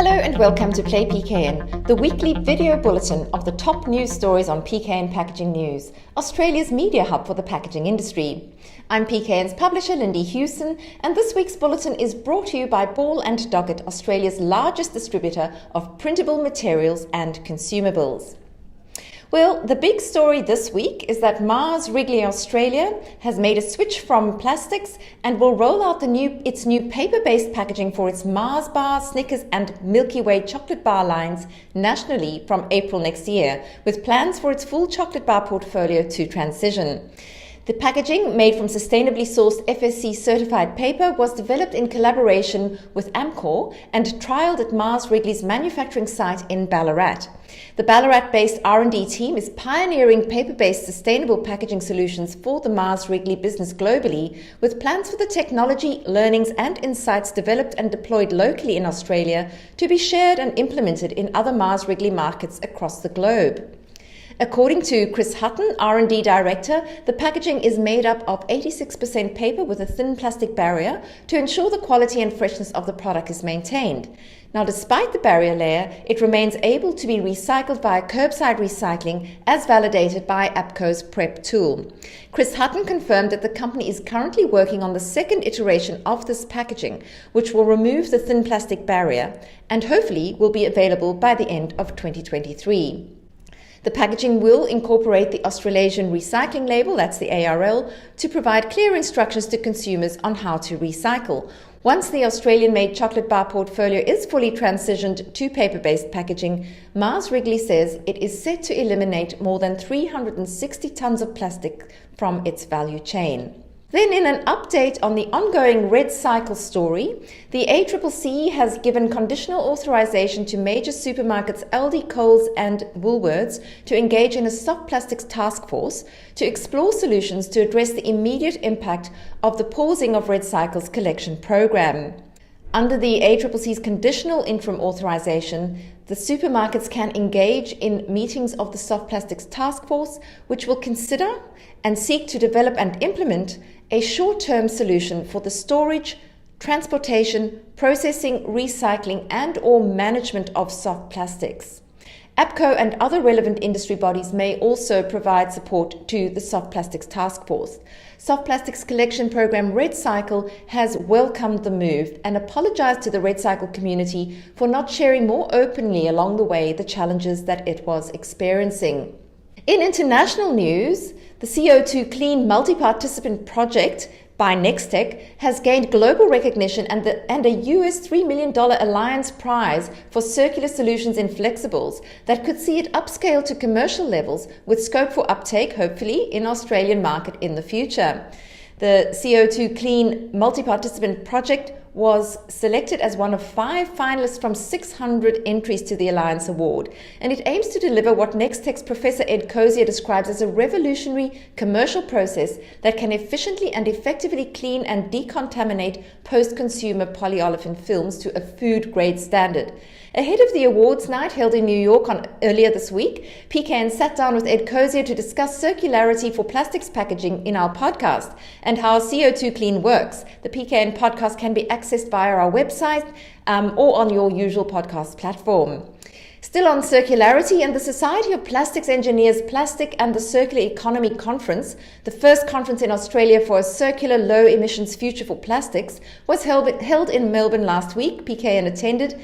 Hello and welcome to Play PKN, the weekly video bulletin of the top news stories on PKN Packaging News, Australia's media hub for the packaging industry. I'm PKN's publisher Lindy Hewson, and this week's bulletin is brought to you by Ball & Doggett, Australia's largest distributor of printable materials and consumables. Well, the big story this week is that Mars Wrigley Australia has made a switch from plastics and will roll out its new paper-based packaging for its Mars bar, Snickers and Milky Way chocolate bar lines nationally from April next year, with plans for its full chocolate bar portfolio to transition. The packaging, made from sustainably sourced FSC certified paper, was developed in collaboration with Amcor and trialled at Mars Wrigley's manufacturing site in Ballarat. The Ballarat-based R&D team is pioneering paper-based sustainable packaging solutions for the Mars Wrigley business globally, with plans for the technology, learnings and insights developed and deployed locally in Australia to be shared and implemented in other Mars Wrigley markets across the globe. According to Chris Hutton, R&D Director, the packaging is made up of 86% paper with a thin plastic barrier to ensure the quality and freshness of the product is maintained. Now, despite the barrier layer, it remains able to be recycled via curbside recycling as validated by APCO's PREP tool. Chris Hutton confirmed that the company is currently working on the second iteration of this packaging, which will remove the thin plastic barrier and hopefully will be available by the end of 2023. The packaging will incorporate the Australasian Recycling Label, that's the ARL, to provide clear instructions to consumers on how to recycle. Once the Australian-made chocolate bar portfolio is fully transitioned to paper-based packaging, Mars Wrigley says it is set to eliminate more than 360 tonnes of plastic from its value chain. Then, in an update on the ongoing REDcycle story, the ACCC has given conditional authorization to major supermarkets Aldi, Coles and Woolworths to engage in a soft plastics task force to explore solutions to address the immediate impact of the pausing of REDcycle's collection program. Under the ACCC's conditional interim authorization, the supermarkets can engage in meetings of the soft plastics task force, which will consider and seek to develop and implement a short-term solution for the storage, transportation, processing, recycling and/or management of soft plastics. APCO and other relevant industry bodies may also provide support to the Soft Plastics Task Force. Soft Plastics Collection Program REDcycle has welcomed the move and apologised to the REDcycle community for not sharing more openly along the way the challenges that it was experiencing. In international news, the CO2 Clean Multi-Participant Project by Nextek has gained global recognition and a US $3 million Alliance Prize for circular solutions in flexibles that could see it upscale to commercial levels with scope for uptake, hopefully, in Australian market in the future. The CO2 Clean Multi-Participant Project was selected as one of 5 finalists from 600 entries to the Alliance Award, and it aims to deliver what Nextek's Professor Ed Cozier describes as a revolutionary commercial process that can efficiently and effectively clean and decontaminate post-consumer polyolefin films to a food-grade standard. Ahead of the awards night held in New York earlier this week, PKN sat down with Ed Cozier to discuss circularity for plastics packaging in our podcast and how CO2 Clean works. The PKN podcast can be accessed via our website or on your usual podcast platform. Still on circularity, and the Society of Plastics Engineers Plastic and the Circular Economy Conference, the first conference in Australia for a circular low-emissions future for plastics, was held in Melbourne last week. PKN attended.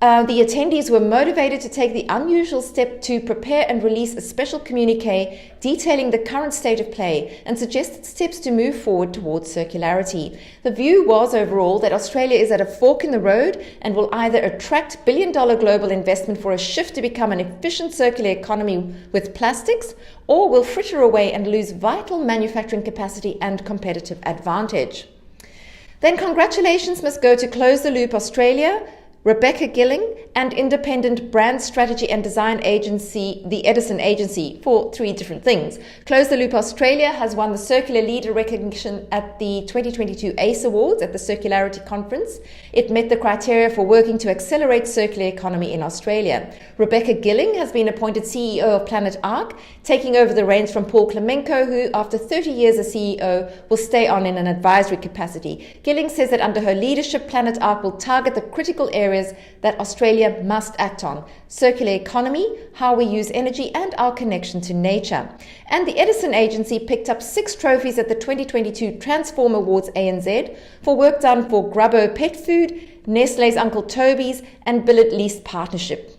The attendees were motivated to take the unusual step to prepare and release a special communique detailing the current state of play and suggested steps to move forward towards circularity. The view was overall that Australia is at a fork in the road and will either attract billion-dollar global investment for a shift to become an efficient circular economy with plastics, or will fritter away and lose vital manufacturing capacity and competitive advantage. Then congratulations must go to Close the Loop Australia, Rebecca Gilling, and independent brand strategy and design agency, the Edison agency, for 3 different things. Close the Loop Australia has won the Circular Leader recognition at the 2022 ACE Awards at the Circularity Conference. It met the criteria for working to accelerate circular economy in Australia. Rebecca Gilling has been appointed CEO of Planet Arc, taking over the reins from Paul Klemenko, who, after 30 years as CEO, will stay on in an advisory capacity. Gilling says that under her leadership, Planet Arc will target the critical areas areas that Australia must act on: circular economy, how we use energy, and our connection to nature. And the Edison agency picked up 6 trophies at the 2022 Transform Awards ANZ for work done for Grubbo Pet Food, Nestle's Uncle Toby's, and Billet Lease Partnership.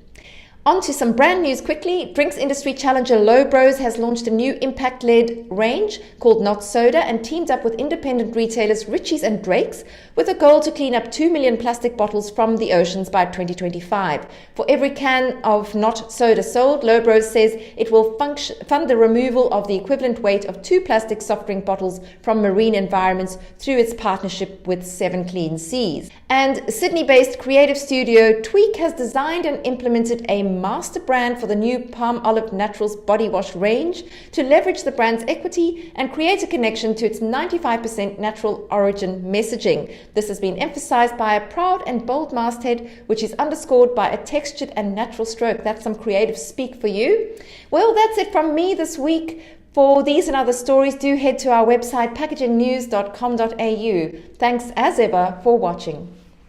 On to some brand news quickly. Drinks industry challenger Lowbros has launched a new impact-led range called Not Soda and teamed up with independent retailers Richie's and Drake's with a goal to clean up 2 million plastic bottles from the oceans by 2025. For every can of Not Soda sold, Lowbros says it will fund the removal of the equivalent weight of 2 plastic soft drink bottles from marine environments through its partnership with 7 Clean Seas. And Sydney-based creative studio Tweak has designed and implemented a master brand for the new Palm Olive Naturals body wash range to leverage the brand's equity and create a connection to its 95% natural origin messaging. This has been emphasized by a proud and bold masthead, which is underscored by a textured and natural stroke. That's some creative speak for you. Well, that's it from me this week. For these and other stories, do head to our website packagingnews.com.au. Thanks as ever for watching.